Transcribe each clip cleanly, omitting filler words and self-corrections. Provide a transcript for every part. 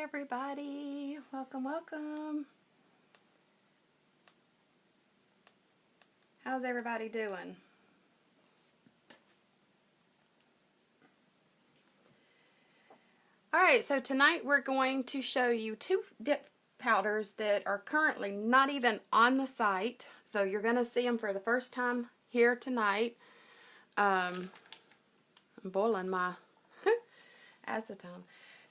everybody. Welcome, welcome. How's everybody doing? Alright, so tonight we're going to show you two dip powders that are currently not even on the site. So you're going to see them for the first time here tonight. I'm boiling my acetone.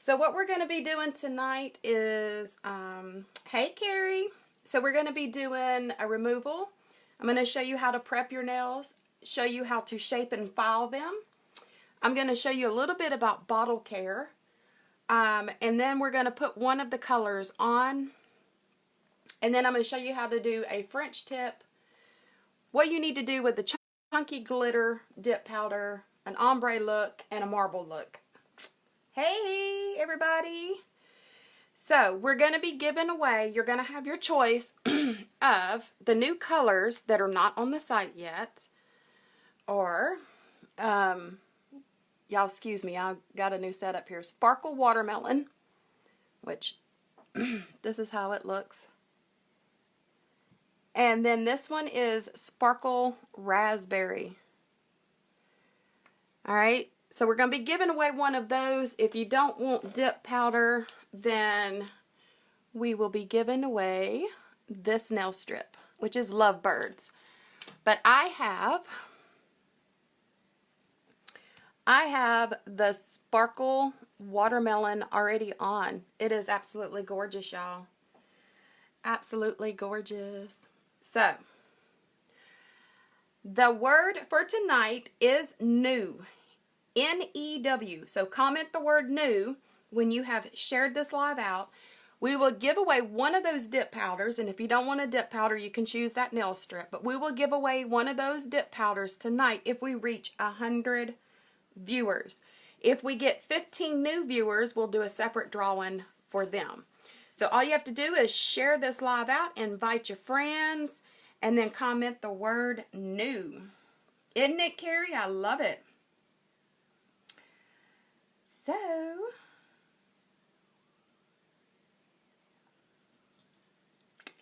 So what we're going to be doing tonight is, hey Carrie, so we're going to be doing a removal. I'm going to show you how to prep your nails, show you how to shape and file them. I'm going to show you a little bit about bottle care. And then we're going to put one of the colors on. And then I'm going to show you how to do a French tip, what you need to do with the chunky glitter dip powder, an ombre look, and a marble look. Hey everybody! So we're going to be giving away, you're going to have your choice of the new colors that are not on the site yet, or, y'all excuse me, I got a new setup here, Sparkle Watermelon, which this is how it looks. And then this one is Sparkle Raspberry. Alright, so we're going to be giving away one of those. If you don't want dip powder, then we will be giving away this nail strip, which is Lovebirds. But I have the Sparkle Watermelon already on. It is absolutely gorgeous, y'all. Absolutely gorgeous. So, the word for tonight is new. N-E-W. So comment the word new when you have shared this live out. We will give away one of those dip powders, and if you don't want a dip powder, you can choose that nail strip. But we will give away one of those dip powders tonight if we reach 100 viewers. If we get 15 new viewers, we'll do a separate drawing for them. So all you have to do is share this live out, invite your friends, and then comment the word new. Isn't it, Carrie? I love it. So,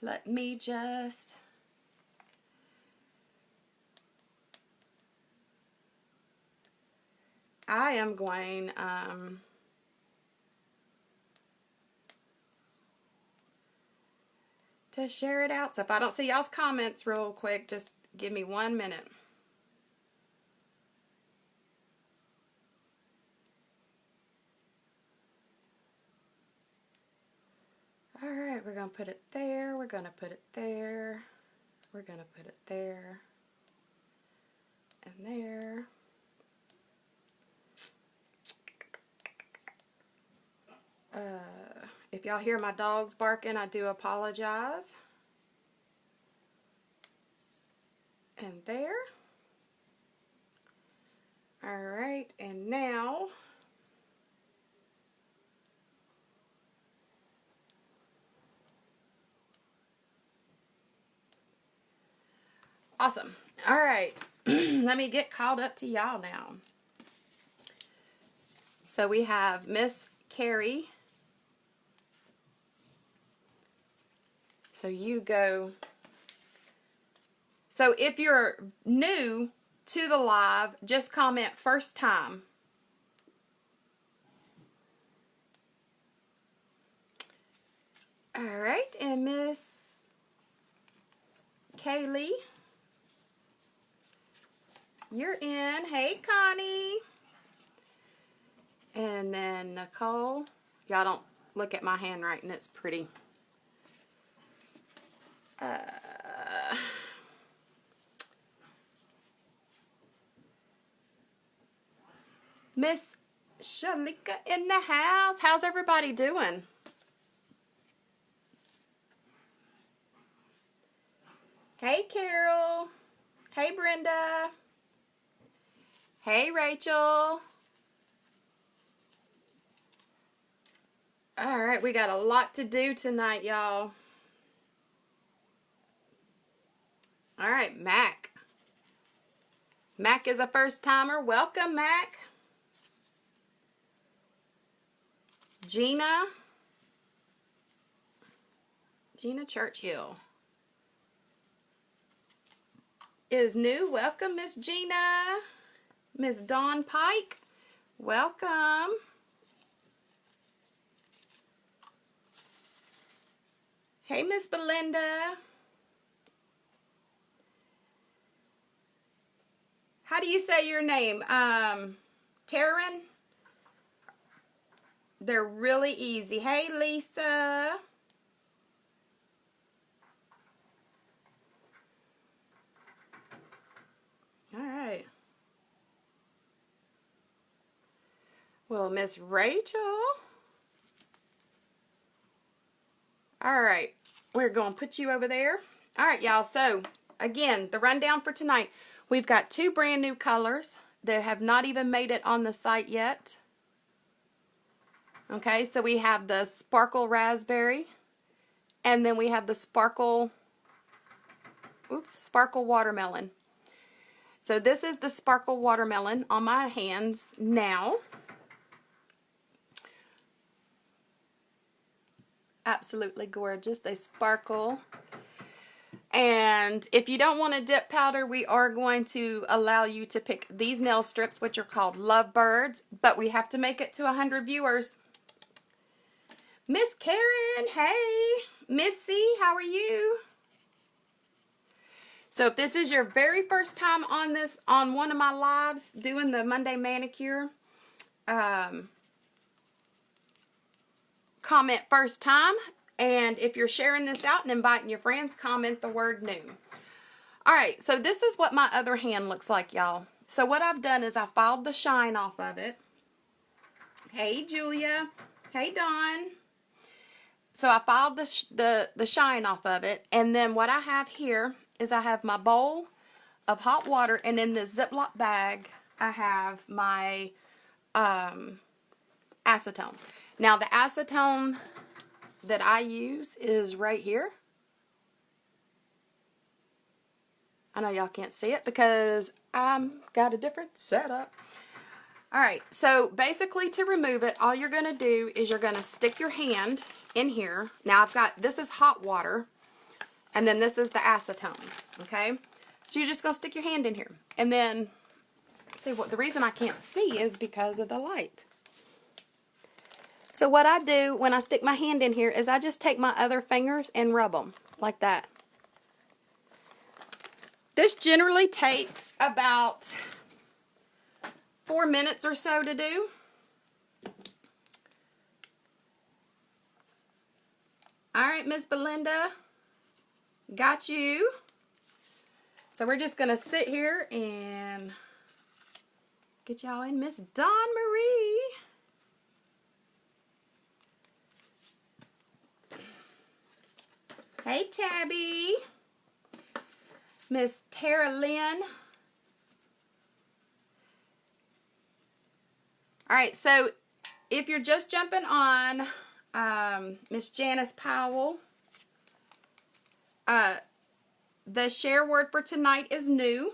let me just I am going to share it out. So if I don't see y'all's comments real quick, just give me 1 minute. Alright, we're going to put it there, we're going to put it there, we're going to put it there, and there. If y'all hear my dogs barking, I do apologize. And there. Alright, and now awesome. Alright, let me get caught up to y'all now. So we have Miss Carrie. So you go. So if you're new to the live, just comment first time. Alright, and Miss Kaylee, you're in. Hey, Connie. And then Nicole. Y'all don't look at my handwriting. It's pretty. Miss Shalika in the house. How's everybody doing? Hey, Carol. Hey, Brenda. Hey, Rachel. All right, we got a lot to do tonight, y'all. All right, Mac. Mac is a first timer. Welcome, Mac. Gina. Gina Churchill is new. Welcome, Miss Gina. Miss Dawn Pike, welcome. Hey, Miss Belinda. How do you say your name? Taryn? They're really easy. Hey, Lisa. All right. Well, Miss Rachel. All right. We're going to put you over there. All right, y'all. So, again, the rundown for tonight. We've got 2 brand new colors that have not even made it on the site yet. Okay, so we have the Sparkle Raspberry. And then we have the Sparkle Watermelon. So this is the Sparkle Watermelon on my hands now. Absolutely gorgeous. They sparkle. And if you don't want a dip powder, we are going to allow you to pick these nail strips, which are called Lovebirds, but we have to make it to 100 viewers. Miss Karen, hey. Missy, how are you? So if this is your very first time on one of my lives doing the Monday manicure, comment first time, and if you're sharing this out and inviting your friends, comment the word new. Alright, so this is what my other hand looks like, y'all. So what I've done is I filed the shine off of it. Hey, Julia. Hey, Dawn. So I filed the shine off of it, and then what I have here is I have my bowl of hot water, and in this Ziploc bag I have my acetone. Now the acetone that I use is right here. I know y'all can't see it because I've got a different setup. Alright, so basically to remove it, all you're going to do is you're going to stick your hand in here. Now this is hot water, and then this is the acetone, okay? So you're just going to stick your hand in here. And then, see, the reason I can't see is because of the light. So what I do when I stick my hand in here is I just take my other fingers and rub them like that. This generally takes about 4 minutes or so to do. Alright, Miss Belinda, got you. So we're just going to sit here and get y'all in. Miss Dawn Marie. Hey, Tabby. Miss Tara Lynn. Alright, so if you're just jumping on, Miss Janice Powell, the share word for tonight is new.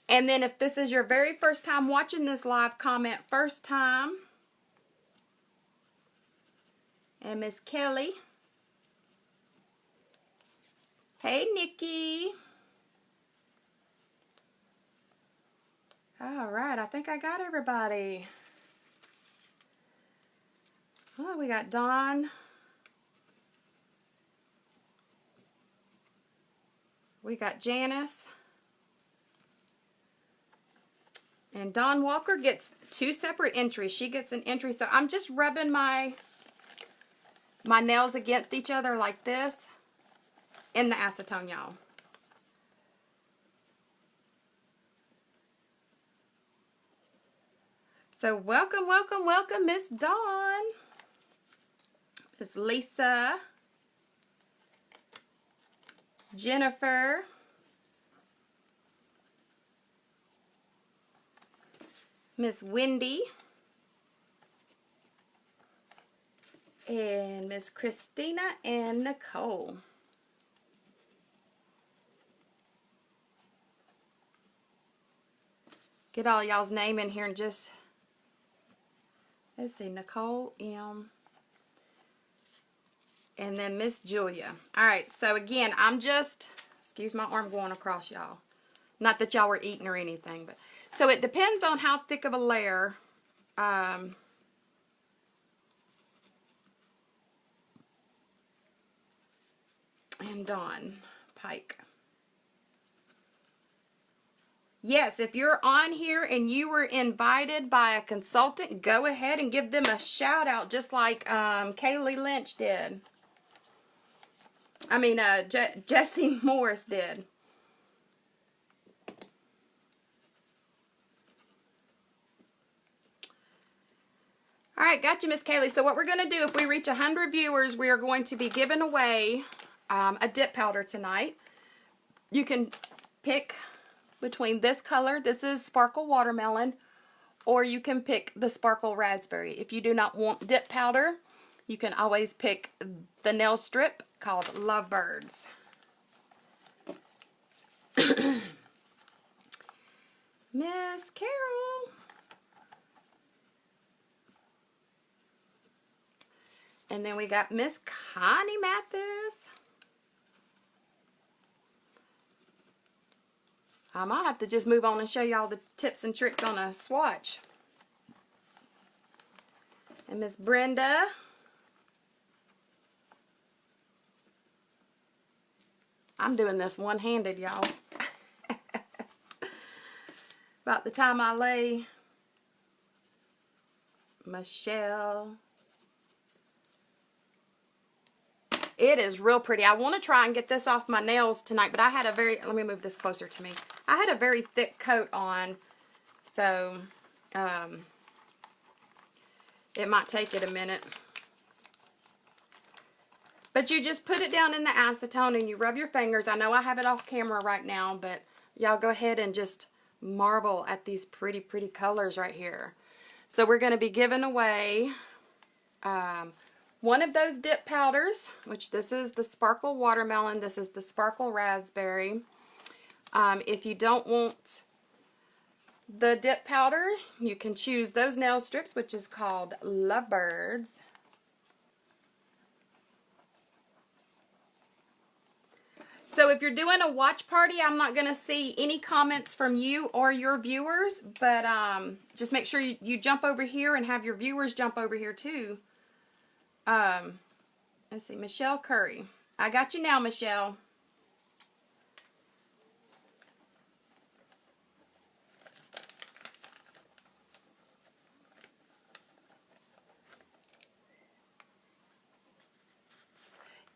And then if this is your very first time watching this live, comment first time. And Miss Kelly. Hey, Nikki. All right, I think I got everybody. Oh, we got Dawn. We got Janice. And Dawn Walker gets 2 separate entries. She gets an entry. So I'm just rubbing my nails against each other like this in the acetone, y'all. So welcome, welcome, welcome, Miss Dawn. Miss Lisa. Jennifer. Miss Wendy. And Miss Christina and Nicole. Get all y'all's name in here and just, let's see, Nicole M. And then Miss Julia. All right, so again, I'm just, excuse my arm going across, y'all. Not that y'all were eating or anything, but so it depends on how thick of a layer. And Dawn Pike. Yes, if you're on here and you were invited by a consultant, go ahead and give them a shout out, just like Kaylee Lynch did. I mean, Jesse Morris did. All right, gotcha, Miss Kaylee. So what we're going to do, if we reach 100 viewers, we are going to be giving away a dip powder tonight. You can pick between this color, this is Sparkle Watermelon, or you can pick the Sparkle Raspberry. If you do not want dip powder, you can always pick the nail strip called Lovebirds. Miss Carol. And then we got Miss Connie Mathis. I might have to just move on and show y'all the tips and tricks on a swatch. And Miss Brenda. I'm doing this one-handed, y'all. About the time I lay. Michelle. It is real pretty. I want to try and get this off my nails tonight, but I had a very, let me move this closer to me. I had a very thick coat on, so it might take it a minute. But you just put it down in the acetone and you rub your fingers. I know I have it off camera right now, but y'all go ahead and just marvel at these pretty, pretty colors right here. So we're going to be giving away one of those dip powders, which this is the Sparkle Watermelon, this is the Sparkle Raspberry. If you don't want the dip powder, you can choose those nail strips, which is called Lovebirds. So if you're doing a watch party, I'm not going to see any comments from you or your viewers, but just make sure you jump over here and have your viewers jump over here too. Let's see, Michelle Curry. I got you now, Michelle.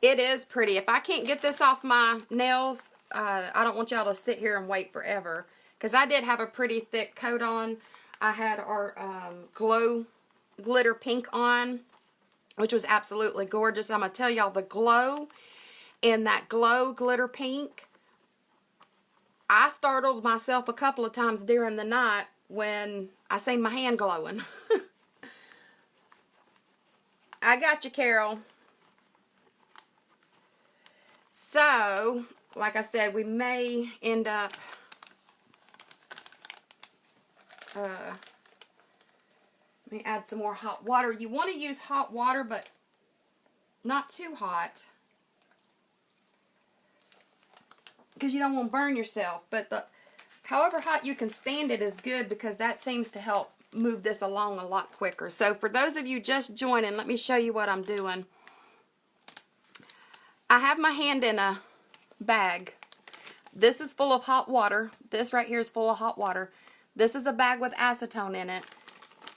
It is pretty. If I can't get this off my nails, I don't want y'all to sit here and wait forever. Because I did have a pretty thick coat on. I had our glow glitter pink on, which was absolutely gorgeous. I'm going to tell y'all, the glow in that glow glitter pink, I startled myself a couple of times during the night when I seen my hand glowing. I got you, Carol. So, like I said, we may end up let me add some more hot water. You want to use hot water, but not too hot, because you don't want to burn yourself. But however hot you can stand it is good, because that seems to help move this along a lot quicker. So for those of you just joining, let me show you what I'm doing. I have my hand in a bag. This is full of hot water. This right here is full of hot water. This is a bag with acetone in it.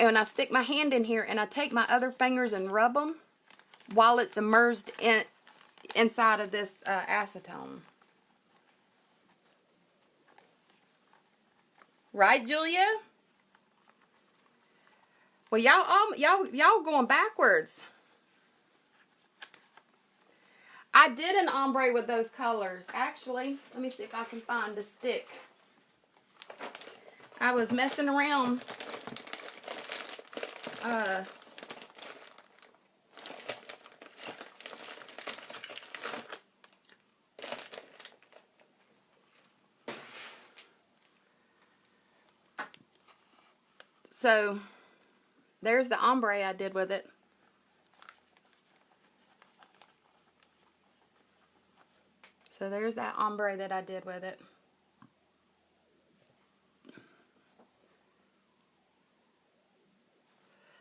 And I stick my hand in here and I take my other fingers and rub them while it's immersed inside of this acetone. Right, Julia? Well, y'all going backwards. I did an ombre with those colors. Actually, let me see if I can find the stick. I was messing around. So, there's the ombre I did with it. there's that ombre that I did with it.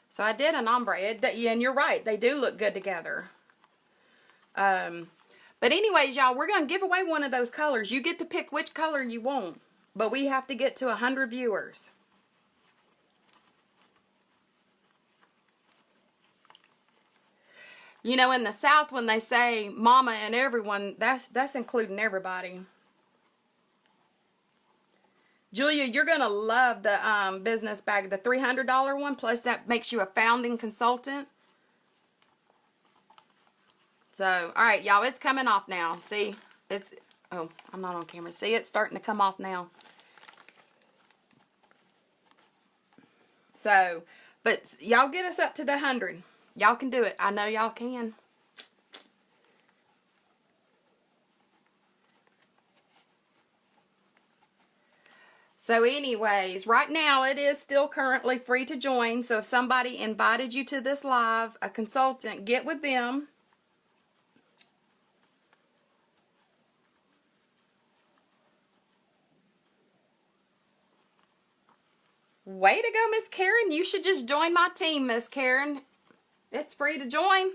So I did an ombre. Yeah, and you're right. They do look good together. But anyways, y'all, we're going to give away one of those colors. You get to pick which color you want. But we have to get to 100 viewers. You know, in the South, when they say mama and everyone, that's including everybody. Julia, you're going to love the business bag, the $300 one. Plus, that makes you a founding consultant. So, all right, y'all, it's coming off now. See, it's, oh, I'm not on camera. See, it's starting to come off now. So, but y'all get us up to the 100. Y'all can do it. I know y'all can. So anyways, right now it is still currently free to join. So if somebody invited you to this live, a consultant, get with them. Way to go, Miss Karen. You should just join my team, Miss Karen. It's free to join.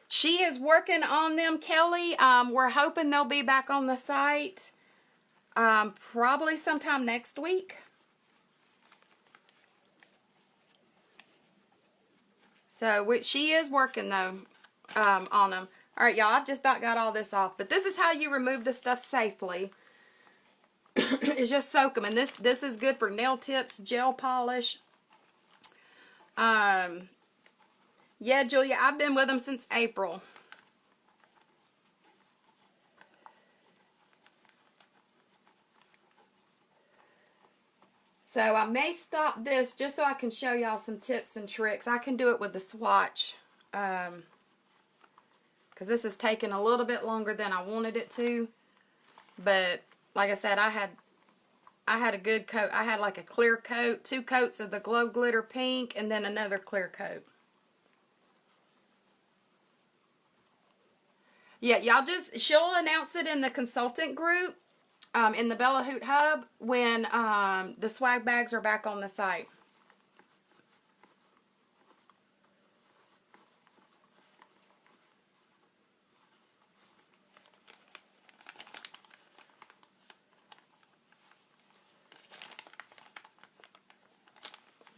She is working on them, Kelly. We're hoping they'll be back on the site probably sometime next week. So she is working, though, on them. All right, y'all, I've just about got all this off. But this is how you remove this stuff safely. Is just soak them. And this is good for nail tips, gel polish. Yeah, Julia, I've been with them since April. So I may stop this just so I can show y'all some tips and tricks. I can do it with the swatch. Because this is taking a little bit longer than I wanted it to. But like I said, I had a good coat. I had like a clear coat, 2 coats of the Glow Glitter Pink, and then another clear coat. Yeah, y'all just, she'll announce it in the consultant group, in the BellaHoot Hub, when the swag bags are back on the site.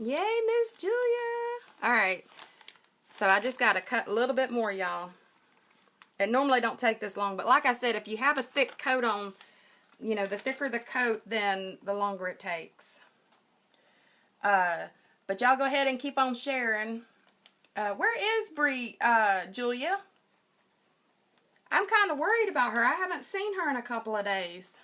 Yay, Miss Julia. All right. So I just got to cut a little bit more, y'all. It normally don't take this long, but like I said, if you have a thick coat on, you know, the thicker the coat, then the longer it takes. But y'all go ahead and keep on sharing. Where is Julia? I'm kind of worried about her. I haven't seen her in a couple of days.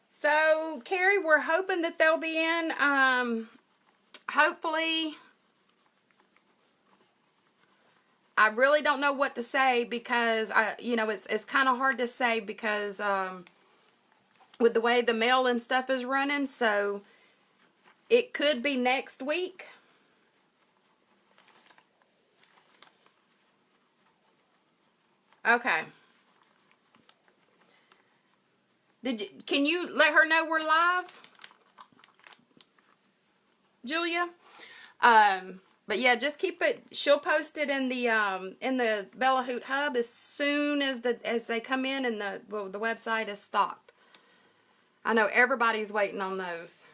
So, Carrie, we're hoping that they'll be in, hopefully. I really don't know what to say because, it's kind of hard to say because, with the way the mail and stuff is running, so it could be next week. Okay. Can you let her know we're live? Julia? But yeah, just keep it, she'll post it in the BellaHoot Hub as soon as they come in and the website is stocked. I know everybody's waiting on those.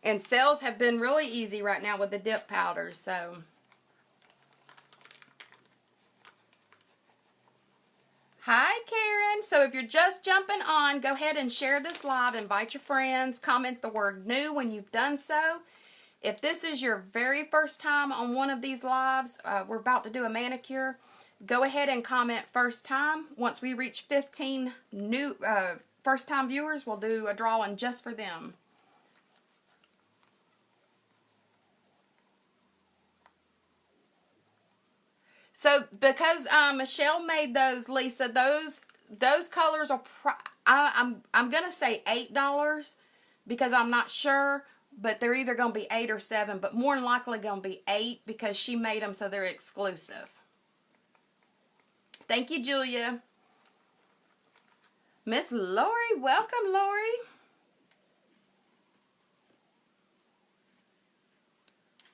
And sales have been really easy right now with the dip powders, so. Hi, Karen. So if you're just jumping on, go ahead and share this live. Invite your friends. Comment the word new when you've done so. If this is your very first time on one of these lives, we're about to do a manicure. Go ahead and comment first time. Once we reach 15 new first time viewers, we'll do a drawing just for them. So because Michelle made those, Lisa, those colors are I'm gonna say $8 because I'm not sure, but they're either gonna be 8 or 7, but more than likely gonna be 8 because she made them so they're exclusive. Thank you, Julia. Miss Lori, welcome, Lori.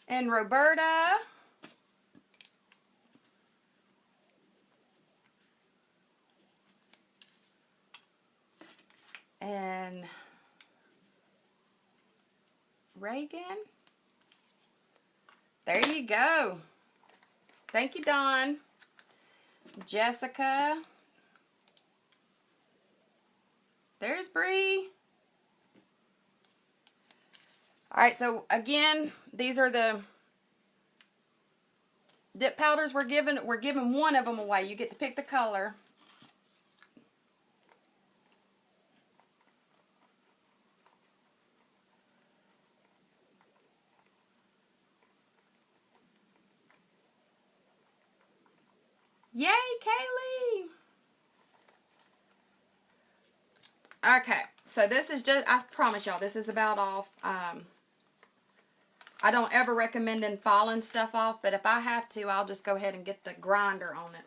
And Roberta. And Reagan. There you go. Thank you, Dawn. Jessica. There's Bree. All right, so again, these are the dip powders we're giving. We're giving one of them away. You get to pick the color. Yay, Kaylee! Okay, so this is just, I promise y'all, this is about off. I don't ever recommend filing stuff off, but if I have to, I'll just go ahead and get the grinder on it.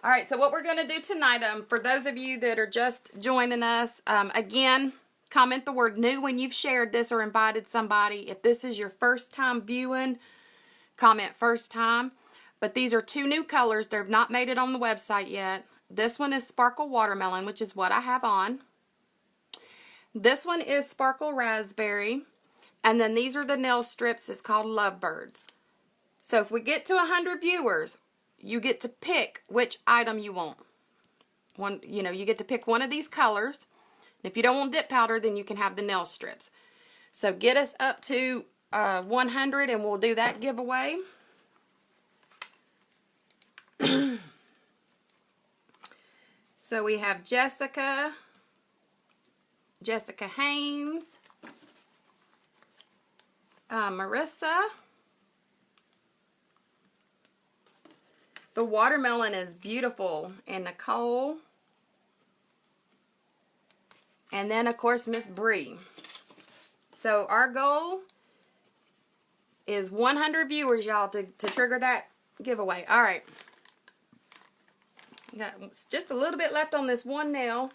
All right, so what we're going to do tonight, for those of you that are just joining us, again, comment the word new when you've shared this or invited somebody. If this is your first time viewing, comment first time. But these are 2 new colors. They've not made it on the website yet. This one is Sparkle Watermelon, which is what I have on. This one is Sparkle Raspberry. And then these are the nail strips. It's called Lovebirds. So if we get to 100 viewers, you get to pick which item you want. You get to pick one of these colors. If you don't want dip powder, then you can have the nail strips. So get us up to 100 and we'll do that giveaway. So we have Jessica Haynes, Marissa. The watermelon is beautiful, and Nicole. And then, of course, Miss Bree. So our goal is 100 viewers, y'all, to trigger that giveaway. All right. Got just a little bit left on this one nail.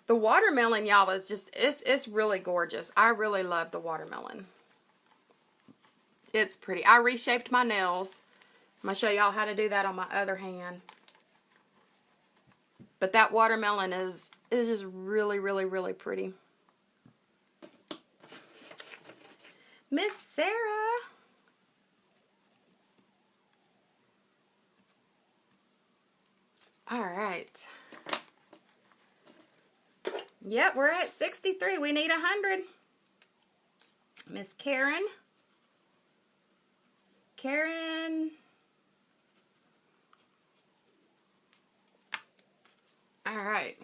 The watermelon, y'all, is just, it's really gorgeous. I really love the watermelon. It's pretty. I reshaped my nails. I'm going to show y'all how to do that on my other hand. But that watermelon is just really, really, really pretty. Miss Sarah. All right. Yep, we're at 63. We need 100. Miss Karen. All right.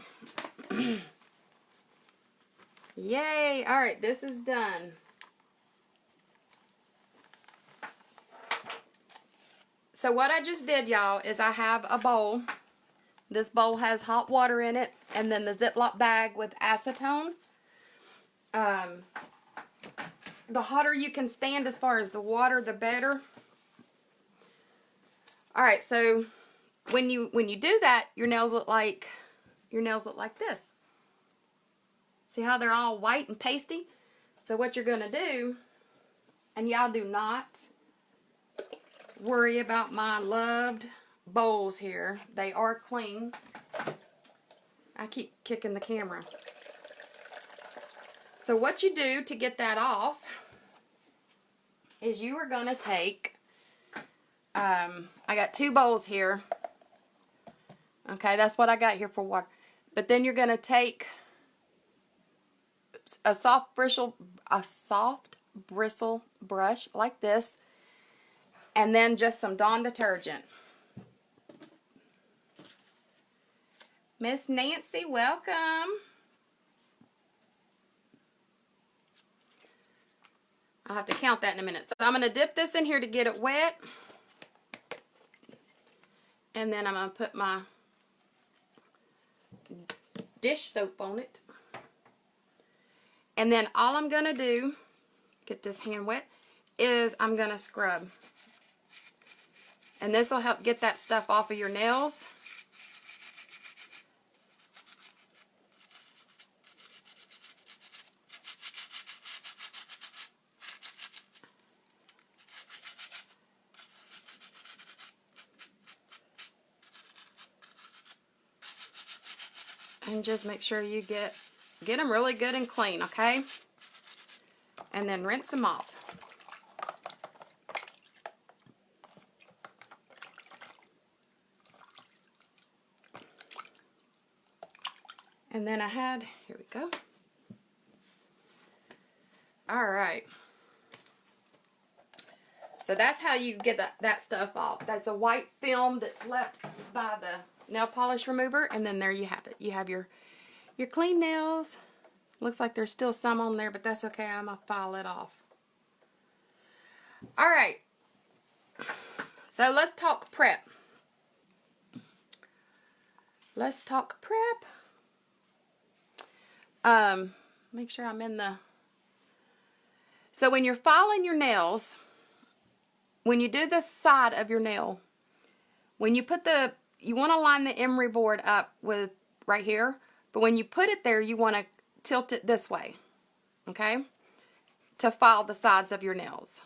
Yay. All right, this is done. So what I just did, y'all, is I have a bowl. This bowl has hot water in it, and then the Ziploc bag with acetone. The hotter you can stand as far as the water, the better. All right, so when you do that, your nails look like this. See how they're all white and pasty? So what you're gonna do, and y'all do not worry about my loved bowls here. They are clean. I keep kicking the camera. So what you do to get that off is you are going to take, I got 2 bowls here. Okay, that's what I got here for water. But then you're going to take a soft bristle brush like this, and then just some Dawn detergent. Miss Nancy, welcome. I'll have to count that in a minute. So I'm going to dip this in here to get it wet. And then I'm going to put my dish soap on it. And then all I'm going to do, get this hand wet, is I'm going to scrub. And this will help get that stuff off of your nails. And just make sure you get them really good and clean, okay? And then rinse them off. And then I had, here we go. All right. So that's how you get that stuff off. That's a white film that's left by the nail polish remover, and then there you have it. You have your clean nails. Looks like there's still some on there, but that's okay. I'm gonna file it off. All right. So let's talk prep. Let's talk prep. Make sure I'm in the. So when you're filing your nails, when you do the side of your nail, when you put you want to line the emery board up with right here, but when you put it there, you want to tilt it this way, okay, to file the sides of your nails.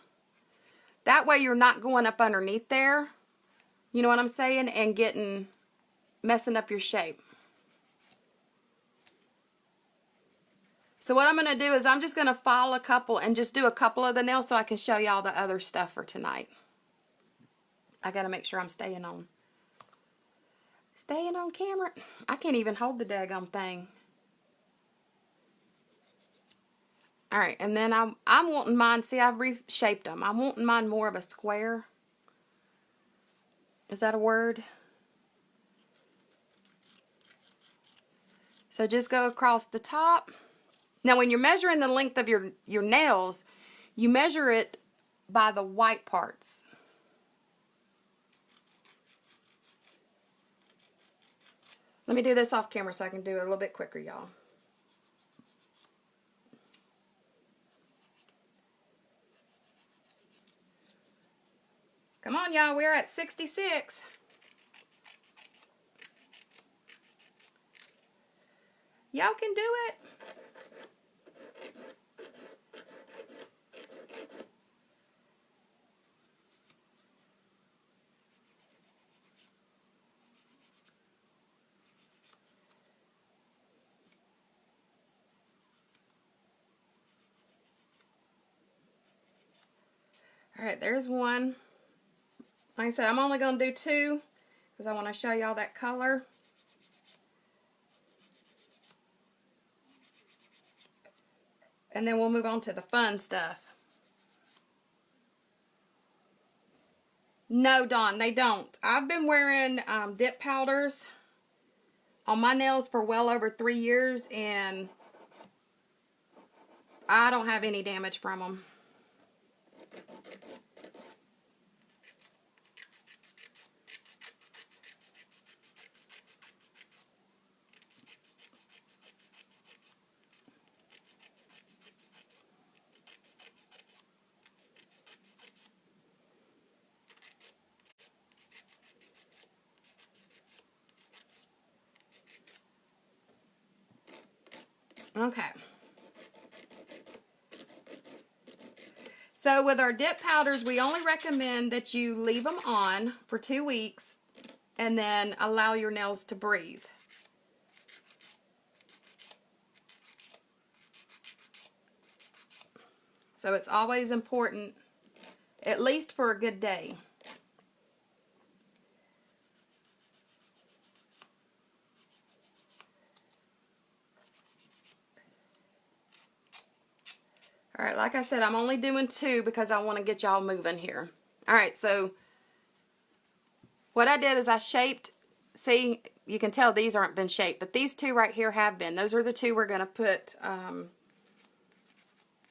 That way you're not going up underneath there, you know what I'm saying, and messing up your shape. So what I'm going to do is I'm just going to file a couple and just do a couple of the nails so I can show y'all the other stuff for tonight. I got to make sure I'm staying on camera. I can't even hold the daggone thing. Alright, and then I'm wanting mine, see, I've reshaped them. I'm wanting mine more of a square. Is that a word? So just go across the top. Now when you're measuring the length of your nails, you measure it by the white parts. Let me do this off camera so I can do it a little bit quicker, y'all. Come on, y'all, we're at 66. Y'all can do it. Alright, there's one. Like I said, I'm only going to do two because I want to show y'all that color. And then we'll move on to the fun stuff. No, Dawn, they don't. I've been wearing dip powders on my nails for well over 3 years, and I don't have any damage from them. Okay. So with our dip powders, we only recommend that you leave them on for 2 weeks and then allow your nails to breathe. So it's always important, at least for a good day. Alright, like I said, I'm only doing 2 because I want to get y'all moving here. Alright, so what I did is I shaped, see, you can tell these aren't been shaped, but these 2 right here have been. Those are the 2 we're going to put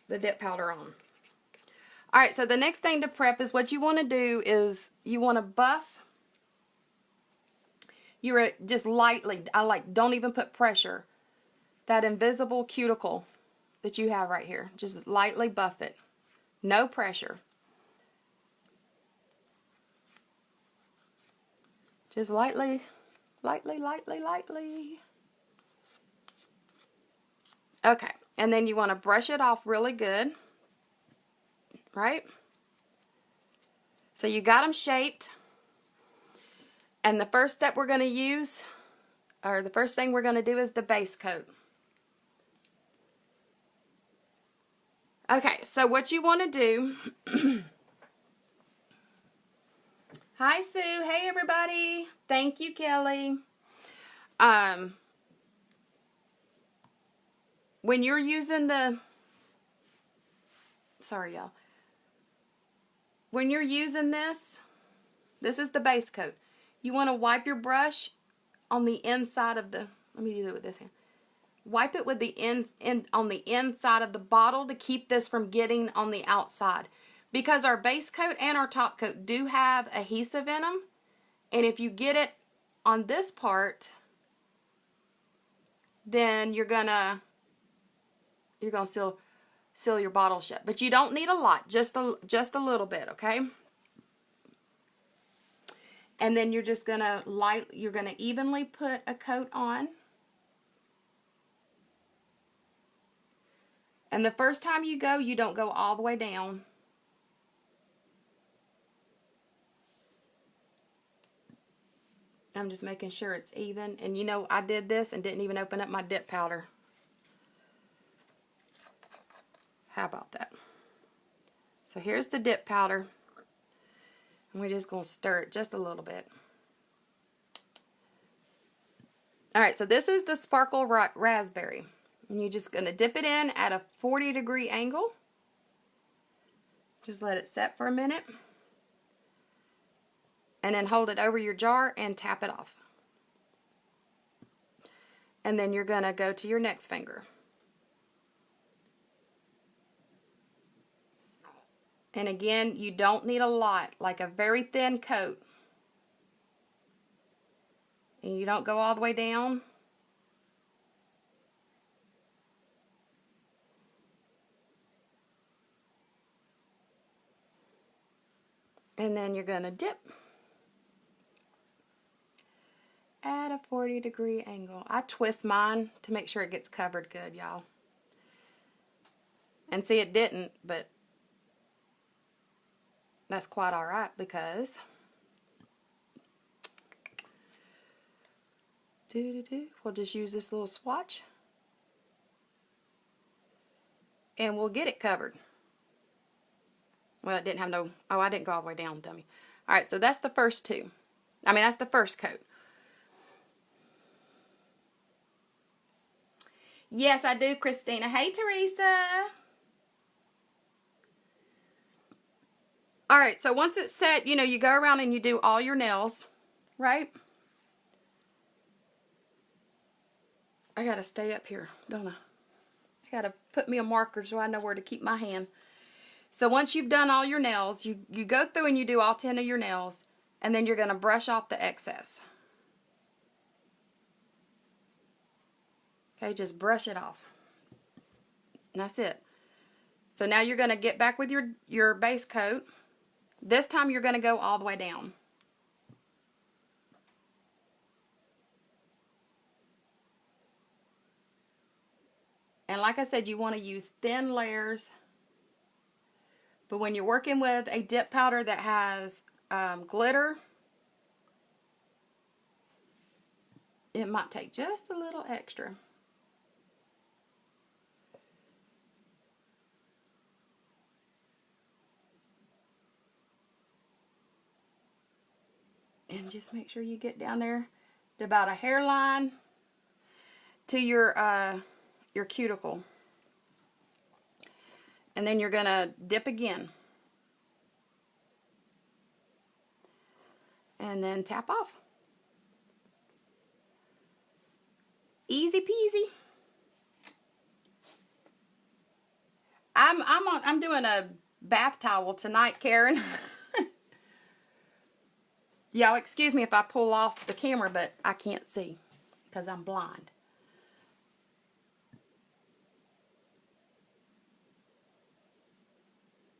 the dip powder on. All right, so the next thing to prep is what you want to do is you want to buff just lightly, don't even put pressure, that invisible cuticle that you have right here. Just lightly buff it. No pressure. Just lightly, lightly, lightly, lightly. Okay, and then you want to brush it off really good, right? So you got them shaped. And the first step we're going to use, or the first thing we're going to do is the base coat. Okay, so what you want to do, hi Sue, hey everybody, thank you Kelly. When you're using sorry y'all, when you're using this is the base coat. You want to wipe your brush on the inside of the, let me do it with this hand. Wipe it with the on the inside of the bottle to keep this from getting on the outside. Because our base coat and our top coat do have adhesive in them. And if you get it on this part, then you're gonna seal your bottle shut. But you don't need a lot, just a little bit, okay? And then you're just gonna evenly put a coat on. And the first time you go, you don't go all the way down. I'm just making sure it's even. And you know, I did this and didn't even open up my dip powder. How about that? So here's the dip powder. And we're just going to stir it just a little bit. Alright, so this is the Sparkle Raspberry. And you're just going to dip it in at a 40-degree angle. Just let it set for a minute. And then hold it over your jar and tap it off. And then you're going to go to your next finger. And again, you don't need a lot, like a very thin coat. And you don't go all the way down. And then you're going to dip at a 40-degree angle. I twist mine to make sure it gets covered good, y'all. And see, it didn't, but that's quite all right because we'll just use this little swatch and we'll get it covered. Well, it didn't have no, oh, I didn't go all the way down, dummy. All right, so that's the first two. That's the first coat. Yes, I do, Christina. Hey, Teresa. All right, so once it's set, you know, you go around and you do all your nails, right? I got to stay up here, don't I? I got to put me a marker so I know where to keep my hand. So once you've done all your nails, you go through and you do all 10 of your nails, and then you're going to brush off the excess. Okay, just brush it off. And that's it. So now you're going to get back with your base coat. This time you're going to go all the way down. And like I said, you want to use thin layers. But when you're working with a dip powder that has glitter, it might take just a little extra. And just make sure you get down there to about a hairline to your cuticle. And then you're going to dip again. And then tap off. Easy peasy. I'm doing a bath towel tonight, Karen. Y'all excuse me if I pull off the camera, but I can't see because I'm blind.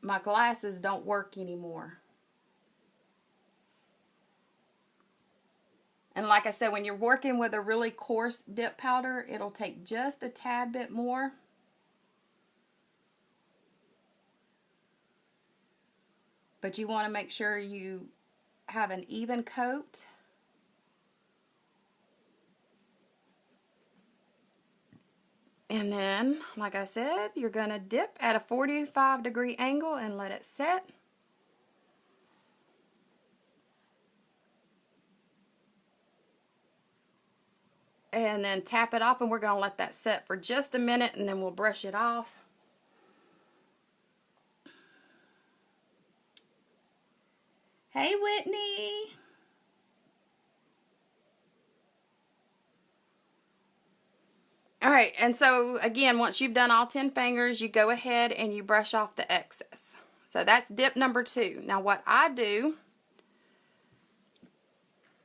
My glasses don't work anymore. And like I said, when you're working with a really coarse dip powder, it'll take just a tad bit more. But you want to make sure you have an even coat. And then, like I said, you're going to dip at a 45-degree angle and let it set. And then tap it off, and we're going to let that set for just a minute, and then we'll brush it off. Hey, Whitney. All right, and so again, once you've done all 10 fingers, you go ahead and you brush off the excess. So that's dip number 2. Now what I do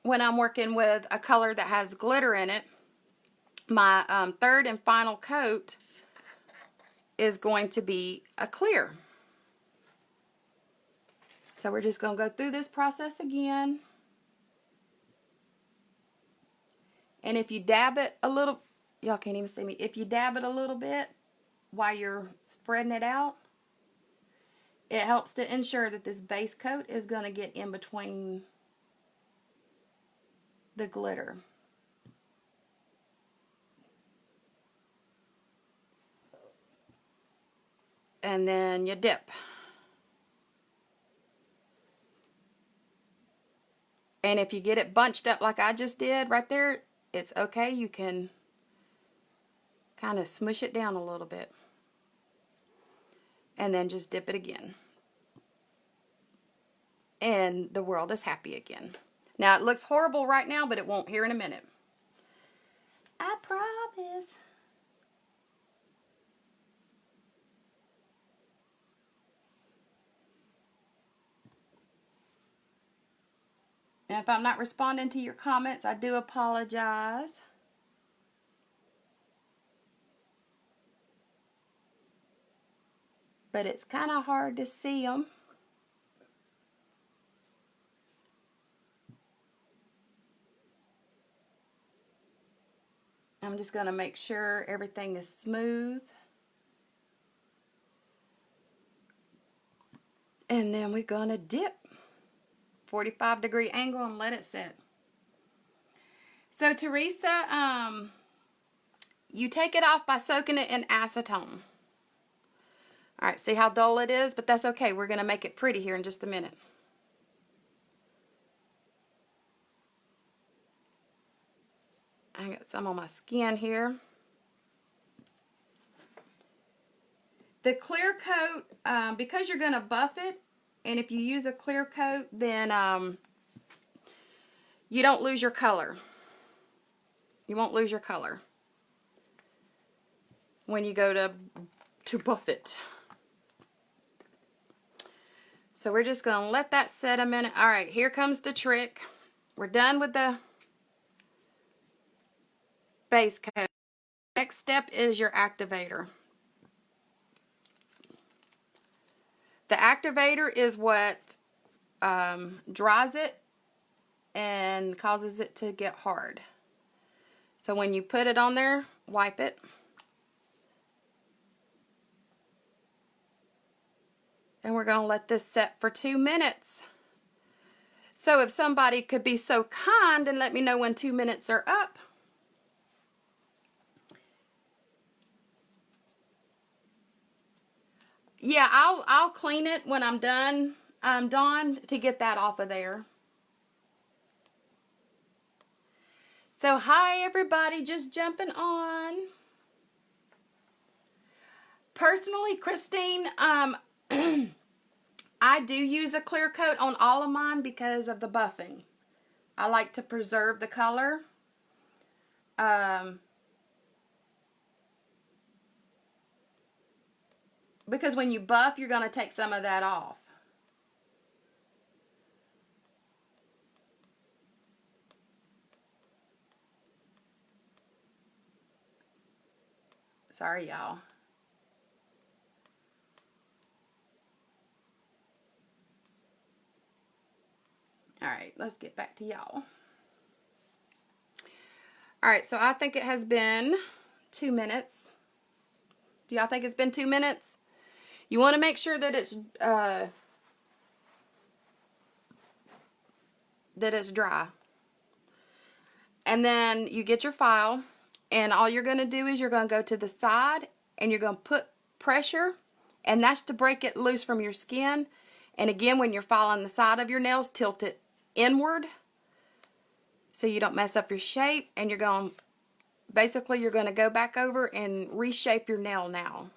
when I'm working with a color that has glitter in it, my third and final coat is going to be a clear. So we're just going to go through this process again. And if you dab it a little, y'all can't even see me, if you dab it a little bit while you're spreading it out, it helps to ensure that this base coat is going to get in between the glitter. And then you dip. And if you get it bunched up like I just did right there, it's okay. You can kind of smush it down a little bit. And then just dip it again. And the world is happy again. Now it looks horrible right now, but it won't here in a minute. I promise. And if I'm not responding to your comments, I do apologize. But it's kind of hard to see them. I'm just going to make sure everything is smooth. And then we're going to dip. 45-degree angle and let it set. So Teresa, you take it off by soaking it in acetone. Alright, see how dull it is? But that's okay. We're going to make it pretty here in just a minute. I got some on my skin here. The clear coat, because you're going to buff it, and if you use a clear coat, then you don't lose your color. You won't lose your color when you go to buff it. So we're just going to let that set a minute. All right, here comes the trick. We're done with the base coat. Next step is your activator. The activator is what dries it and causes it to get hard. So when you put it on there, wipe it. And we're going to let this set for 2 minutes. So if somebody could be so kind and let me know when 2 minutes are up. Yeah, I'll clean it when I'm done, Dawn, to get that off of there. So hi everybody, just jumping on. Personally, Christine, I do use a clear coat on all of mine because of the buffing. I like to preserve the color. because when you buff, you're going to take some of that off. Sorry, y'all. All right, let's get back to y'all. All right, so I think it has been 2 minutes. Do y'all think it's been 2 minutes? You want to make sure that it's dry. And then you get your file, and all you're going to do is you're going to go to the side, and you're going to put pressure, and that's to break it loose from your skin. And again, when you're filing the side of your nails, tilt it inward so you don't mess up your shape. And you're going, basically you're going to go back over and reshape your nail now,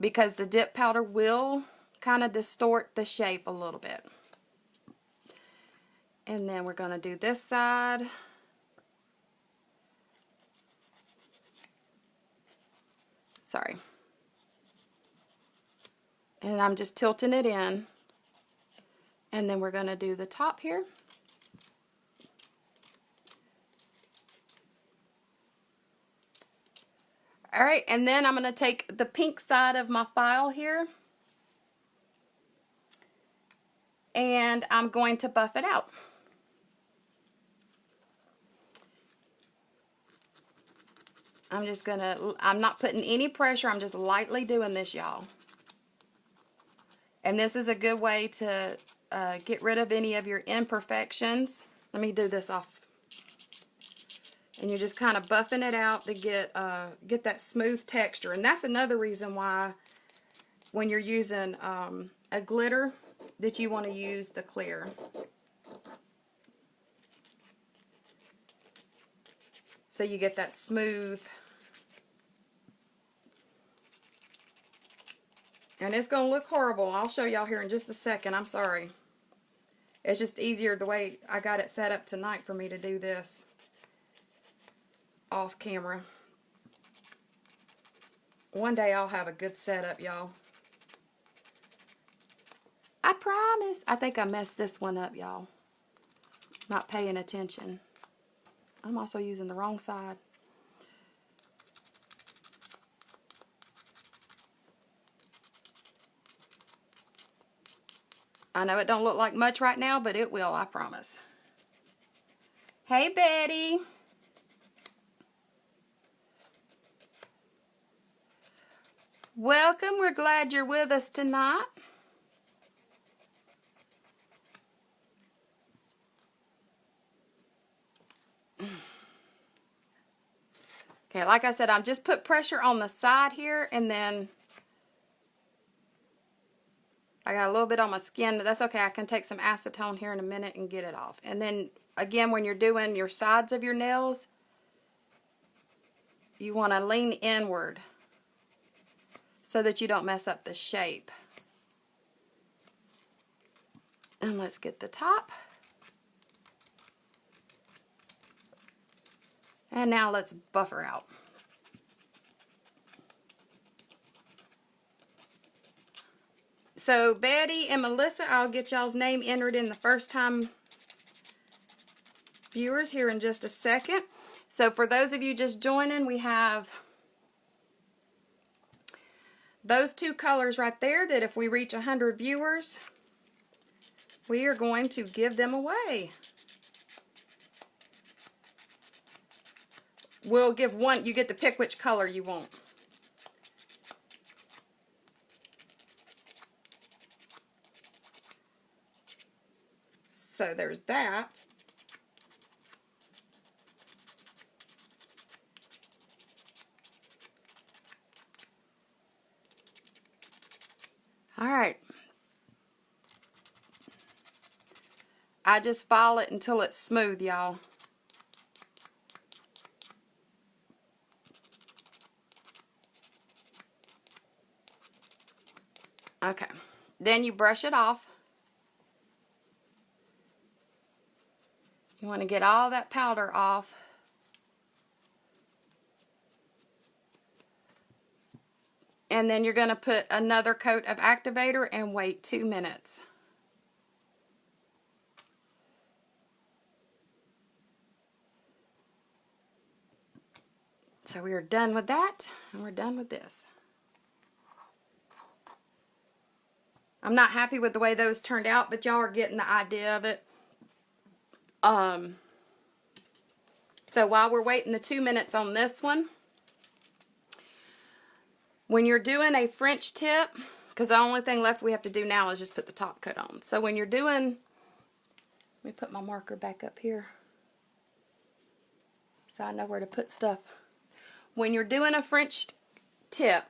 because the dip powder will kind of distort the shape a little bit. And then we're going to do this side. Sorry. And I'm just tilting it in. And then we're going to do the top here. Alright, and then I'm going to take the pink side of my file here. And I'm going to buff it out. I'm not putting any pressure. I'm just lightly doing this, y'all. And this is a good way to get rid of any of your imperfections. Let me do this off. And you're just kind of buffing it out to get that smooth texture. And that's another reason why when you're using a glitter that you want to use the clear. So you get that smooth. And it's going to look horrible. I'll show y'all here in just a second. I'm sorry. It's just easier the way I got it set up tonight for me to do this off camera. One day I'll have a good setup, y'all. I promise. I think I messed this one up, y'all. Not paying attention. I'm also using the wrong side. I know it don't look like much right now, but it will, I promise. Hey, Betty. Welcome. We're glad you're with us tonight. Okay, like I said, I'm just put pressure on the side here, and then I got a little bit on my skin, but that's okay. I can take some acetone here in a minute and get it off. And then, again, when you're doing your sides of your nails, you want to lean inward so that you don't mess up the shape. And let's get the top. And now let's buff her out. So Betty and Melissa, I'll get y'all's name entered in the first time viewers here in just a second. So for those of you just joining, we have those two colors right there that if we reach 100 viewers, we are going to give them away. We'll give one, you get to pick which color you want. So there's that. All right. I just file it until it's smooth, y'all. Okay. Then you brush it off. You want to get all that powder off. And then you're going to put another coat of activator and wait 2 minutes. So we are done with that, and we're done with this. I'm not happy with the way those turned out, but y'all are getting the idea of it. So while we're waiting the 2 minutes on this one, when you're doing a French tip, because the only thing left we have to do now is just put the top coat on. So when you're doing, let me put my marker back up here so I know where to put stuff. When you're doing a French tip,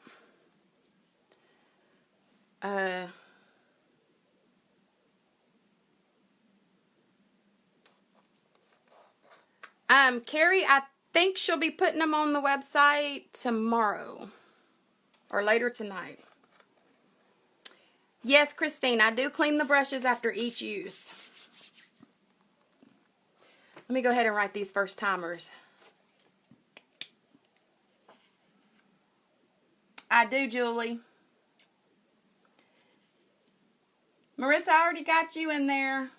Carrie, I think she'll be putting them on the website tomorrow or later tonight. Yes, Christine, I do clean the brushes after each use. Let me go ahead and write these first timers. I do, Julie. Marissa, I already got you in there.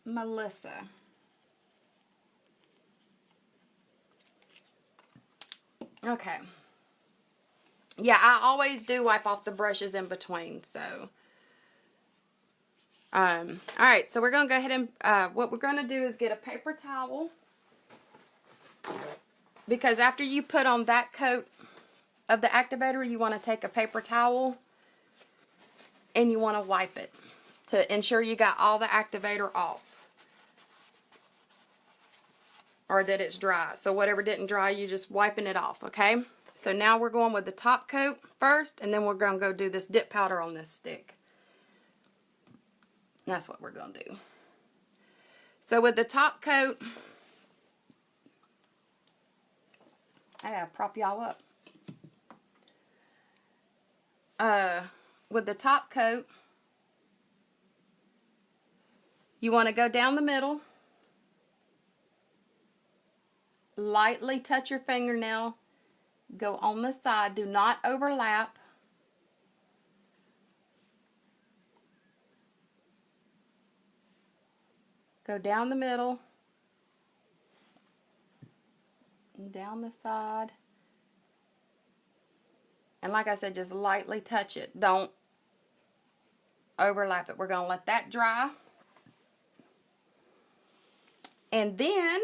Melissa. Okay. Yeah, I always do wipe off the brushes in between, so. Alright, so we're going to go ahead and, what we're going to do is get a paper towel. Because after you put on that coat of the activator, you want to take a paper towel and you want to wipe it to ensure you got all the activator off. Or that it's dry. So whatever didn't dry, you just wiping it off, okay? So now we're going with the top coat first, and then we're going to go do this dip powder on this stick. That's what we're going to do. So with the top coat, I gotta prop y'all up. With the top coat, you want to go down the middle, lightly touch your fingernail, go on the side, do not overlap. Go down the middle, and down the side. And like I said, just lightly touch it. Don't overlap it. We're going to let that dry. And then,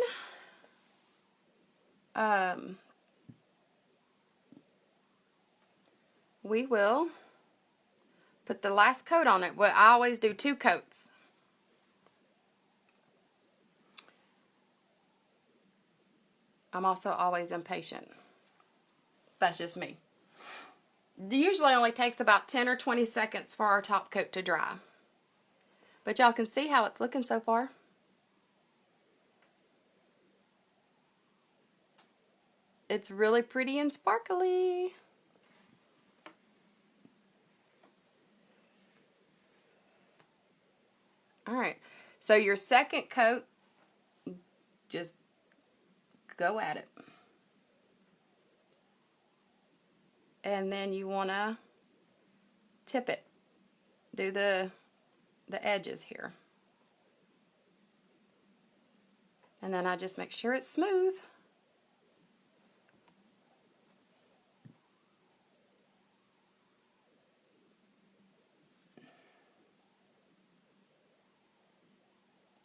we will put the last coat on it. Well, I always do 2 coats. I'm also always impatient. That's just me. It usually only takes about 10 or 20 seconds for our top coat to dry. But y'all can see how it's looking so far. It's really pretty and sparkly. Alright, so your second coat, just go at it. And then you want to tip it. Do the edges here. And then I just make sure it's smooth.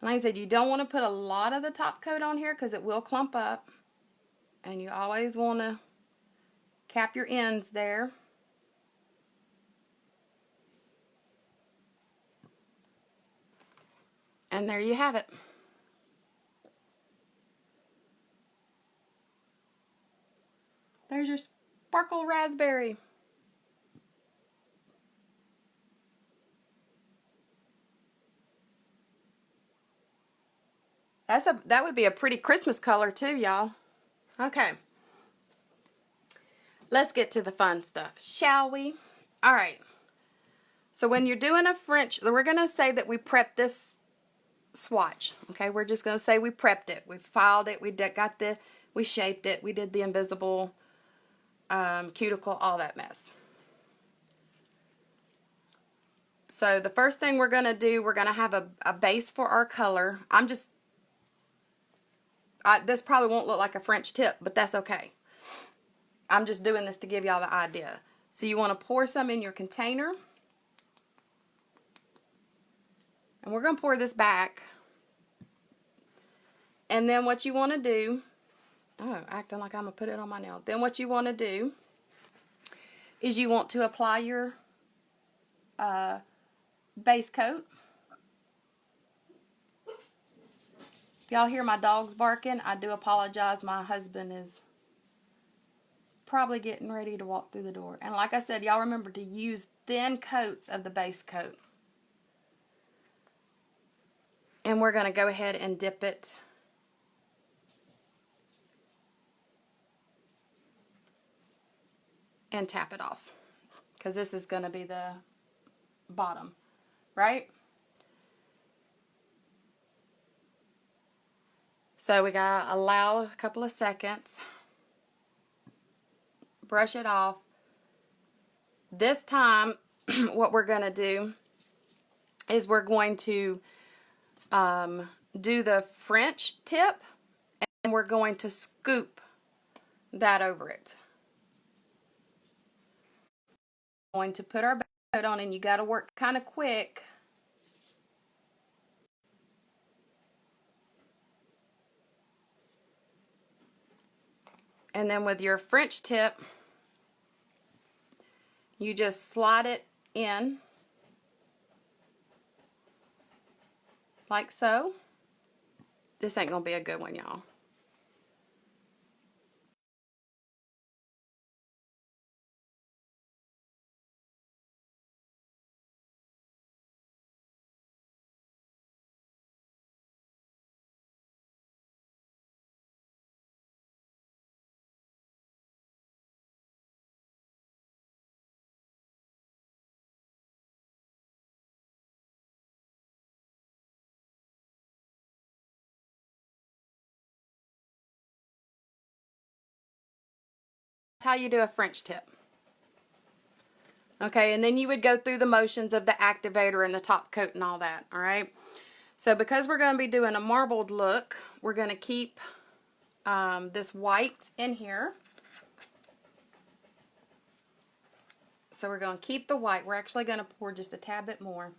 Like I said, you don't want to put a lot of the top coat on here because it will clump up. And you always want to cap your ends there. And there you have it. There's your sparkle raspberry. That would be a pretty Christmas color too, y'all. Okay. Let's get to the fun stuff, shall we? All right. So when you're doing a French, we're going to say that we prepped this swatch. Okay, we're just going to say we prepped it. We filed it. We shaped it. We did the invisible cuticle, all that mess. So the first thing we're going to do, we're going to have a base for our color. This probably won't look like a French tip, but that's okay. I'm just doing this to give y'all the idea. So you want to pour some in your container. And we're going to pour this back. And then what you want to do, acting like I'm going to put it on my nail. Then what you want to do is you want to apply your base coat. If y'all hear my dogs barking, I do apologize. My husband is probably getting ready to walk through the door. And like I said, y'all remember to use thin coats of the base coat. And we're going to go ahead and dip it and tap it off, because this is going to be the bottom, right? So we got to allow a couple of seconds, brush it off. This time what we're going to do is we're going to do the French tip, and we're going to scoop that over it. We're going to put our base coat on, and you got to work kind of quick. And then with your French tip, you just slide it in like so. This ain't gonna be a good one, y'all. That's how you do a French tip. Okay, and then you would go through the motions of the activator and the top coat and all that, all right? So because we're going to be doing a marbled look, we're going to keep this white in here. So we're going to keep the white. We're actually going to pour just a tad bit more.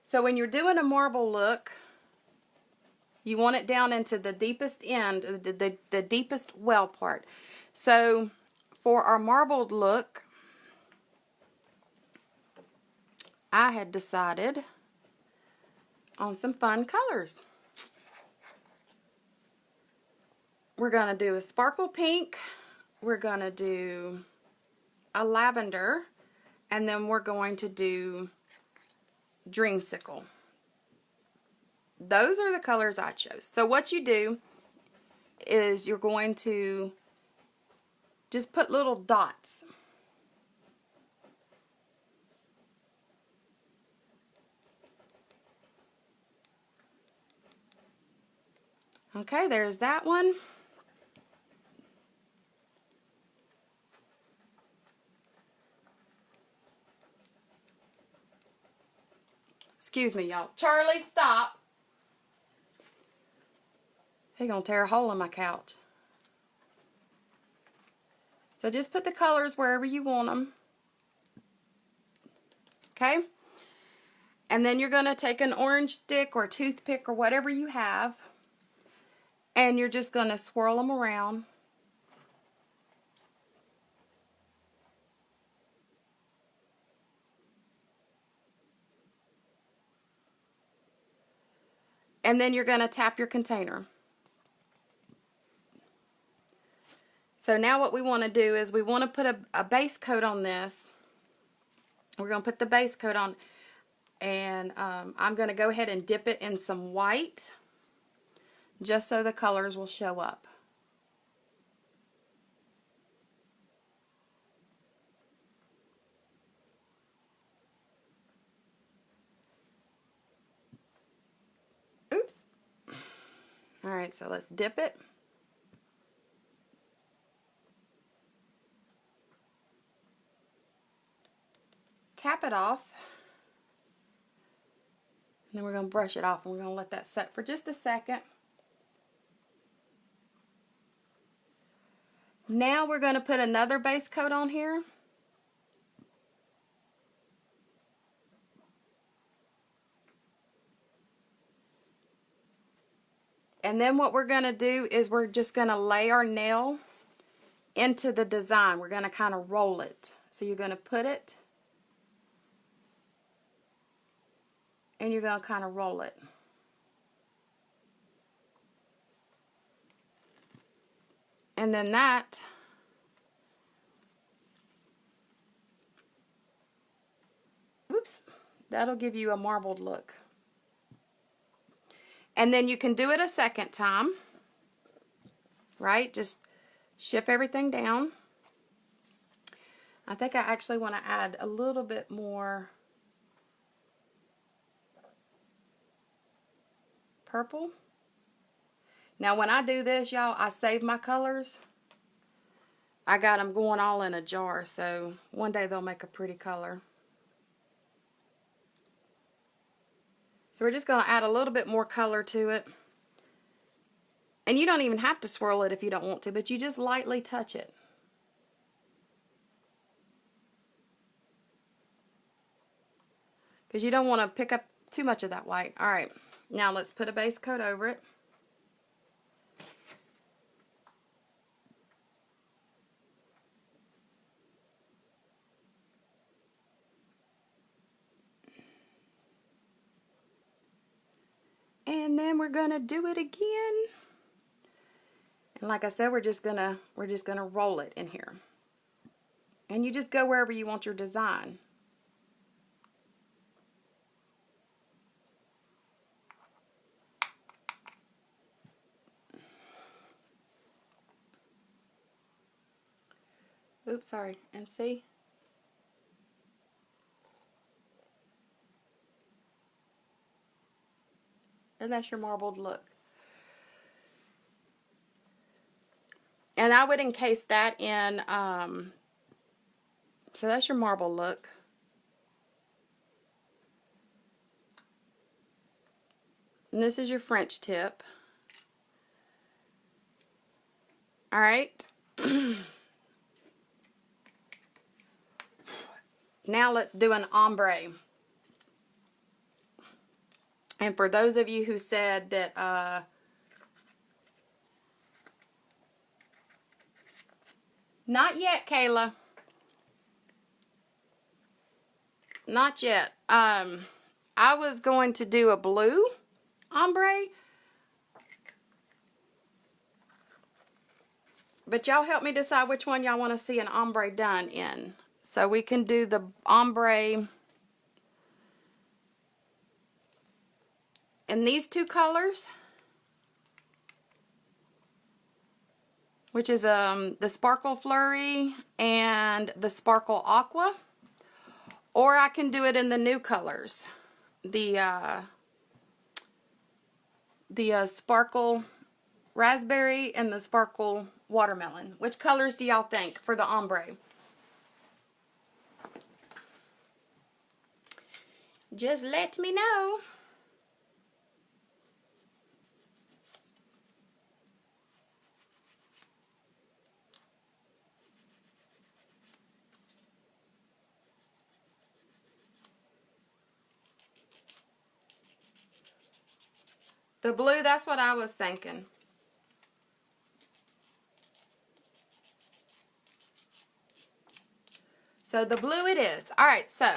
So when you're doing a marble look, you want it down into the deepest end, the deepest well part. So for our marbled look, I had decided on some fun colors. We're going to do a sparkle pink, we're going to do a lavender, and then we're going to do dreamsicle. Those are the colors I chose. So what you do is you're going to just put little dots. Okay, there's that one. Excuse me, y'all. Charlie, stop. He's gonna tear a hole in my couch. So just put the colors wherever you want them. Okay? And then you're gonna take an orange stick or toothpick or whatever you have, and you're just gonna swirl them around. And then you're going to tap your container. So now what we want to do is we want to put a base coat on this. We're going to put the base coat on, and I'm going to go ahead and dip it in some white just so the colors will show up. Oops. Alright, so let's dip it. tap it off. And then we're going to brush it off, and we're going to let that set for just a second. Now we're going to put another base coat on here. And then what we're going to do is we're just going to lay our nail into the design. We're going to kind of roll it. So you're going to put it, and you're going to kind of roll it. And then that that'll give you a marbled look. And then you can do it a second time, right? Just shift everything down. I think I actually want to add a little bit more purple. Now when I do this, y'all, I save my colors. I got them going all in a jar, so one day they'll make a pretty color. So we're just going to add a little bit more color to it. And you don't even have to swirl it if you don't want to, but you just lightly touch it. Because you don't want to pick up too much of that white. Alright, now let's put a base coat over it. And then we're gonna do it again. And like I said, we're just gonna roll it in here. And you just go wherever you want your design. Oops, sorry. And see? And that's your marbled look. And I would encase that in, so that's your marble look. And this is your French tip. Alright. Now let's do an ombre. And for those of you who said that, not yet, Kayla. Not yet. I was going to do a blue ombre. But y'all help me decide which one y'all want to see an ombre done in. So we can do the ombre in these two colors, which is the Sparkle Flurry and the Sparkle Aqua. Or I can do it in the new colors, the Sparkle Raspberry and the Sparkle Watermelon. Which colors do y'all think for the ombre? Just let me know. The blue, that's what I was thinking. So the blue it is. Alright, so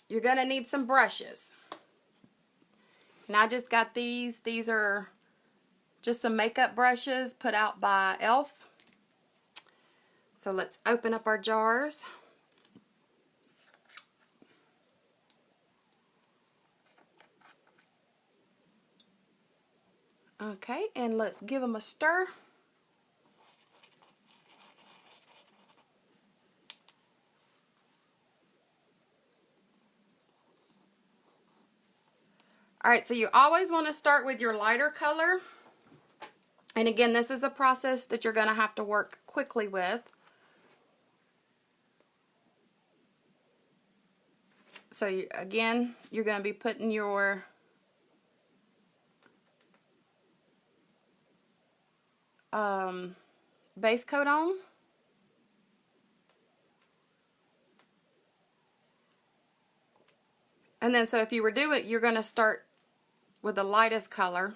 you're going to need some brushes. And I just got these. These are just some makeup brushes put out by e.l.f. So let's open up our jars. Okay, and let's give them a stir. Alright, so you always want to start with your lighter color. And again, this is a process that you're going to have to work quickly with. So again, you're going to be putting your base coat on. And then so if you were doing it, you're going to start with the lightest color,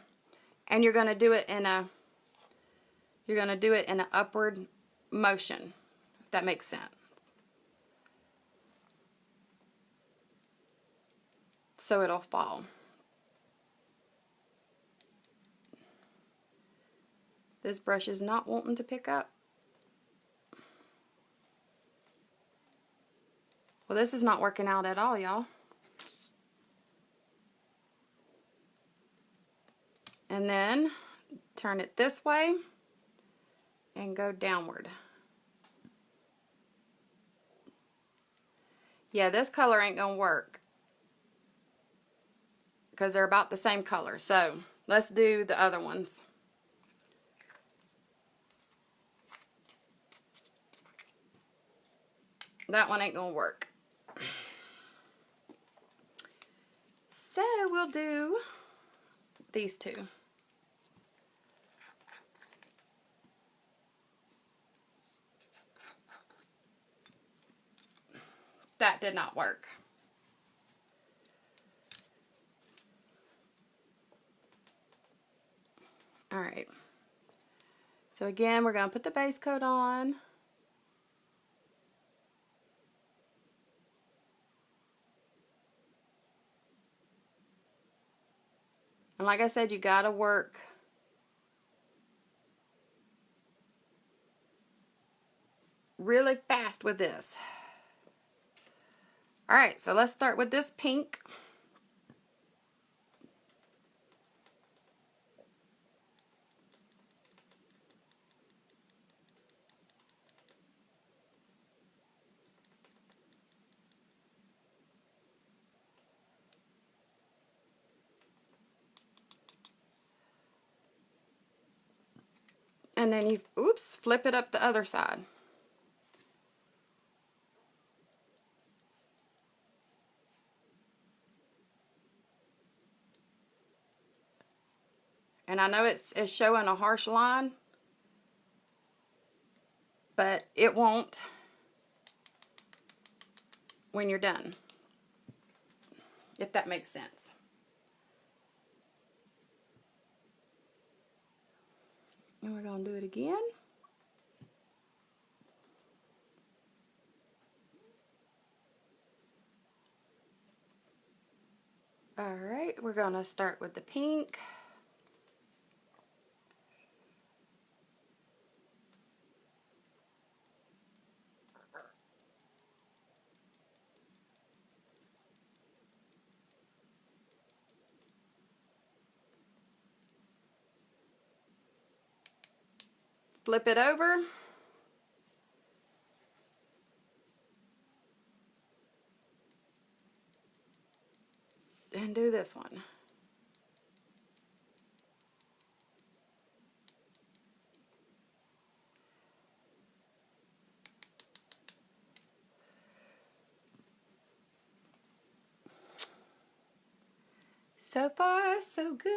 and you're going to do it in an upward motion, if that makes sense. So it'll fall. This brush is not wanting to pick up. Well, this is not working out at all, y'all. And then turn it this way and go downward. Yeah, this color ain't gonna work because they're about the same color. So let's do the other ones. That one ain't gonna work. So we'll do these two. That did not work. All right. So again, we're going to put the base coat on. And like I said, you got to work really fast with this. All right, so let's start with this pink. And then you, oops, flip it up the other side. And I know it's showing a harsh line, but it won't when you're done, if that makes sense. And we're going to do it again. All right, we're going to start with the pink. Flip it over. And do this one. So far, so good.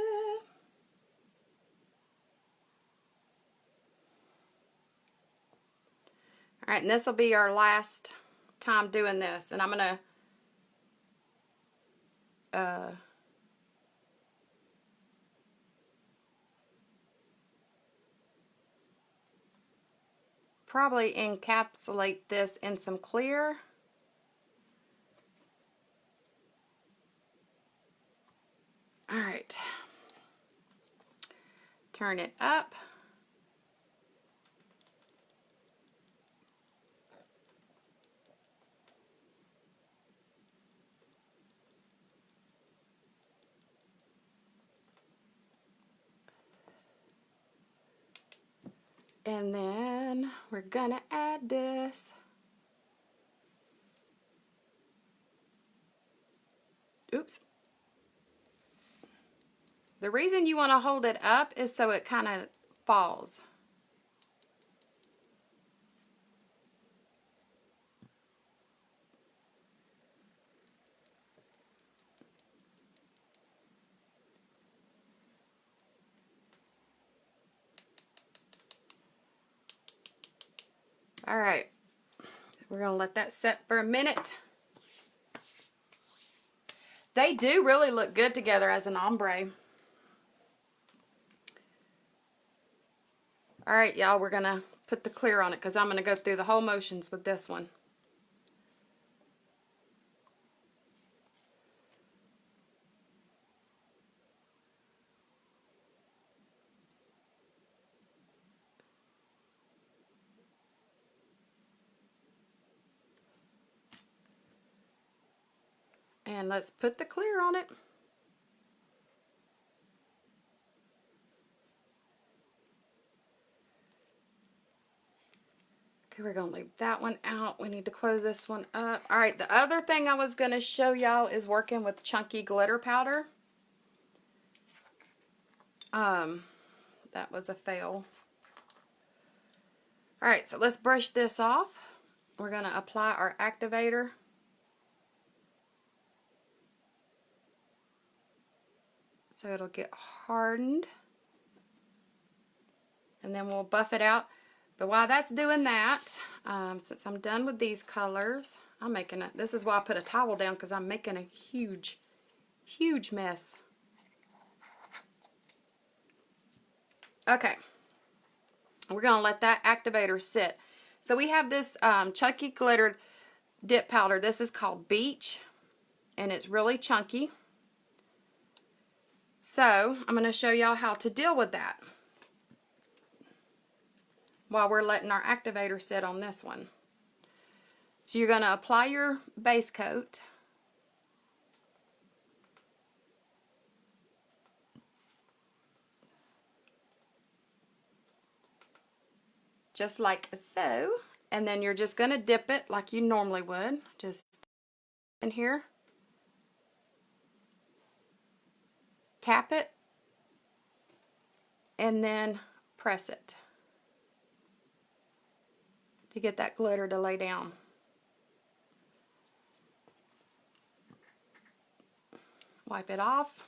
All right, and this will be our last time doing this. And I'm going to probably encapsulate this in some clear. All right. Turn it up. And then we're gonna add this. Oops. The reason you want to hold it up is so it kind of falls. Alright, we're going to let that set for a minute. They do really look good together as an ombre. Alright, y'all, we're going to put the clear on it because I'm going to go through the whole motions with this one. And let's put the clear on it. Okay, we're going to leave that one out. We need to close this one up. Alright, the other thing I was going to show y'all is working with chunky glitter powder. That was a fail. Alright, so let's brush this off. We're going to apply our activator. So it'll get hardened. And then we'll buff it out. But while that's doing that, since I'm done with these colors, I'm making it. This is why I put a towel down, because I'm making a huge, huge mess. Okay. We're going to let that activator sit. So we have this chunky glittered dip powder. This is called Beach. And it's really chunky. So, I'm going to show y'all how to deal with that while we're letting our activator sit on this one. So, you're going to apply your base coat. Just like so. And then you're just going to dip it like you normally would. Just in here. Tap it, and then press it to get that glitter to lay down. Wipe it off.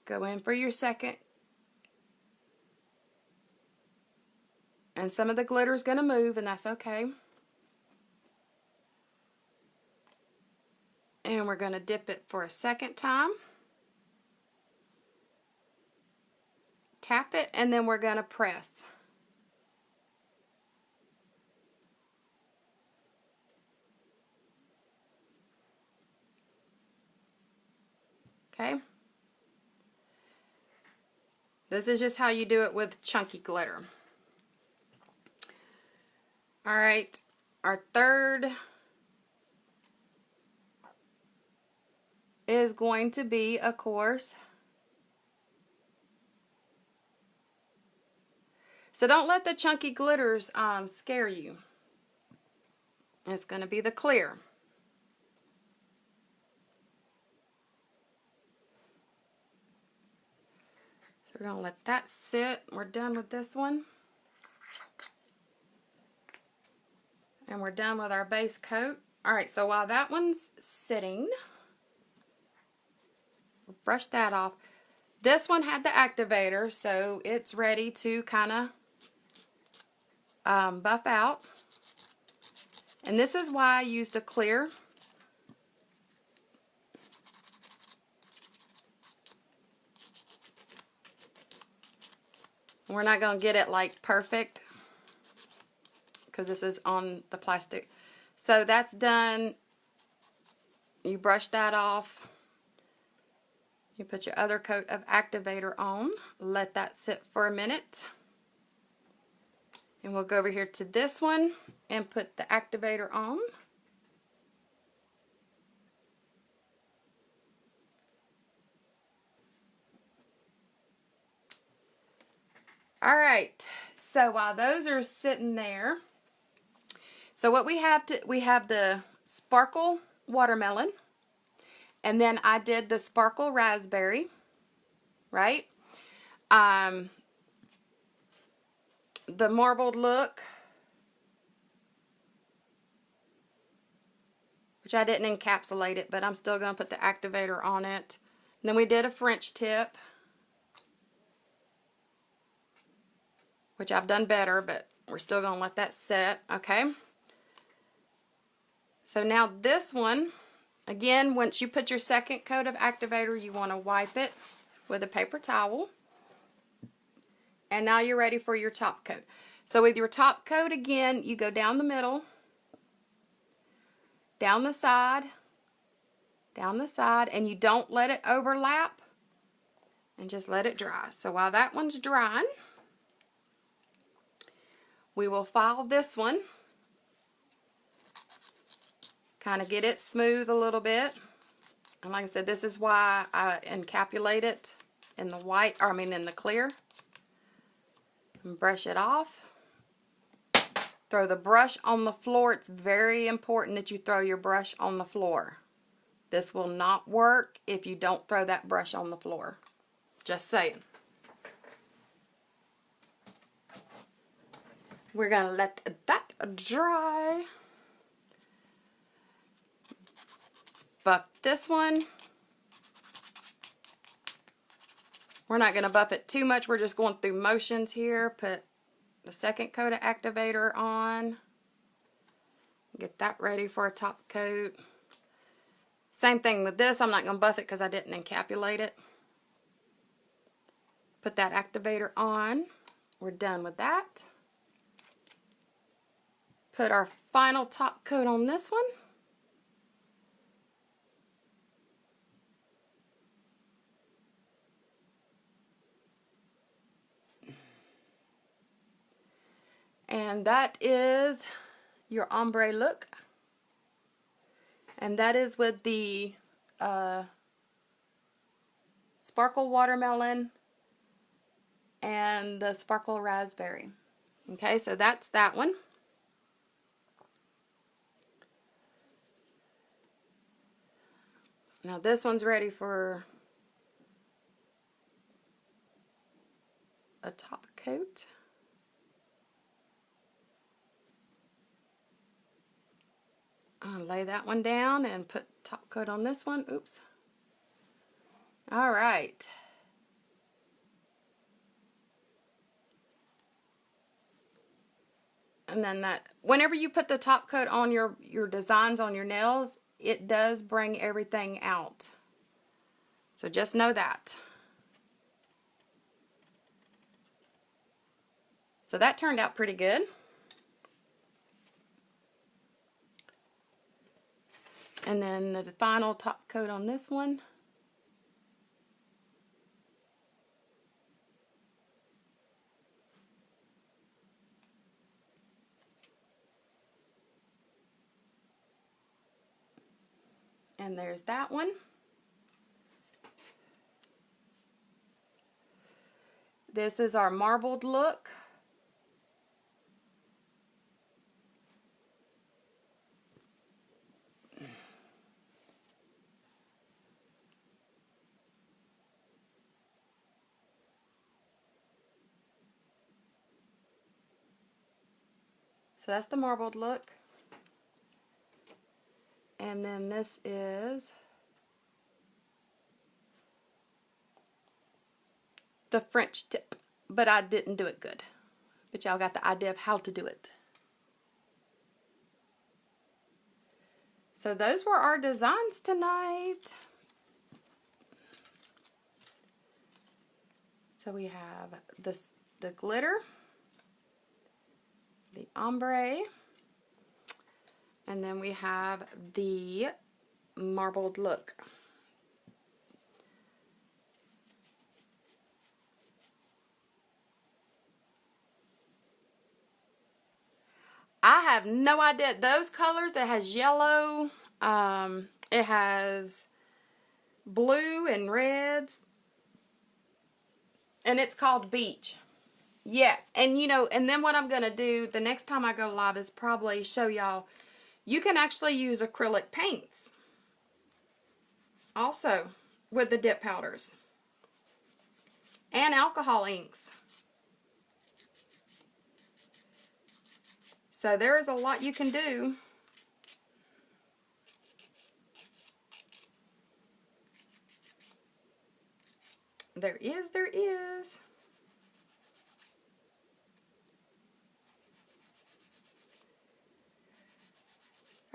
Go in for your second. And some of the glitter is going to move, and that's okay. And we're going to dip it for a second time. Tap it, and then we're going to press. Okay? This is just how you do it with chunky glitter. Alright, our third is going to be, of course, so don't let the chunky glitters scare you. It's going to be the clear. So we're going to let that sit. We're done with this one. And we're done with our base coat. Alright, so while that one's sitting, brush that off. This one had the activator, so it's ready to kind of buff out. And this is why I used a clear. We're not going to get it like perfect because this is on the plastic. So that's done. You brush that off. You put your other coat of activator on. Let that sit for a minute. And we'll go over here to this one and put the activator on. Alright, so while those are sitting there, so what we have the sparkle watermelon. And then I did the sparkle raspberry, right? The marbled look, which I didn't encapsulate it, but I'm still going to put the activator on it. And then we did a French tip, which I've done better, but We're still going to let that set, okay? So now this one, again, once you put your second coat of activator, you want to wipe it with a paper towel. And now you're ready for your top coat. So with your top coat, again, you go down the middle, down the side, and you don't let it overlap, and just let it dry. So while that one's drying, we will file this one. Kind of get it smooth a little bit. And like I said, this is why I encapsulate it in the white, or I mean in the clear. And brush it off. Throw the brush on the floor. It's very important that you throw your brush on the floor. This will not work if you don't throw that brush on the floor. Just saying. We're going to let that dry. Buff this one. We're not going to buff it too much. We're just going through motions here. Put the second coat of activator on. Get that ready for a top coat. Same thing with this. I'm not going to buff it because I didn't encapsulate it. Put that activator on. We're done with that. Put our final top coat on this one. And that is your ombre look. And that is with the sparkle watermelon and the sparkle raspberry. Okay, so that's that one. Now this one's ready for a top coat. I'll lay that one down and put top coat on this one. Oops. All right. And then that, whenever you put the top coat on your designs on your nails, it does bring everything out. So just know that. So that turned out pretty good. And then the final top coat on this one. And there's that one. This is our marbled look. So that's the marbled look. And then this is the French tip, but I didn't do it good. But y'all got the idea of how to do it. So those were our designs tonight. So we have the glitter, the ombre, and then we have the marbled look. I have no idea. Those colors, it has yellow, it has blue and reds, and it's called Beach. Yes, and you know, and then what I'm going to do the next time I go live is probably show y'all, you can actually use acrylic paints also with the dip powders and alcohol inks. So there is a lot you can do. There is.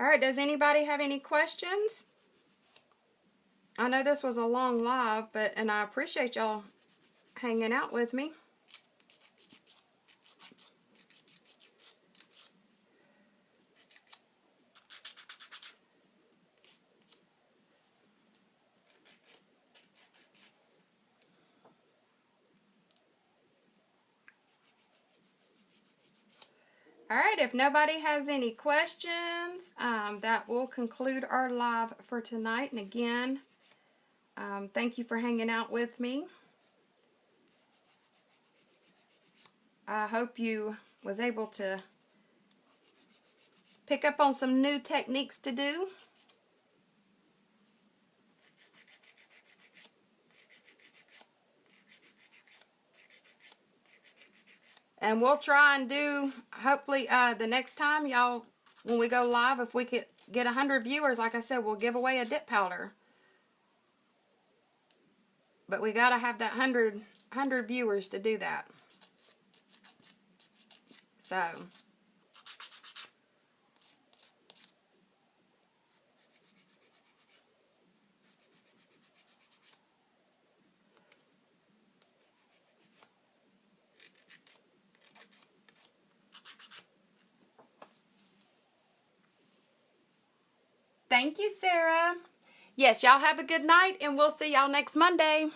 All right, does anybody have any questions? I know this was a long live, and I appreciate y'all hanging out with me. All right, if nobody has any questions, that will conclude our live for tonight. And again, thank you for hanging out with me. I hope you was able to pick up on some new techniques to do. And we'll try and do, hopefully, the next time, y'all, when we go live, if we could get 100 viewers, like I said, we'll give away a dip powder. But we got to have that 100 viewers to do that. So, thank you, Sarah. Yes, y'all have a good night, and we'll see y'all next Monday.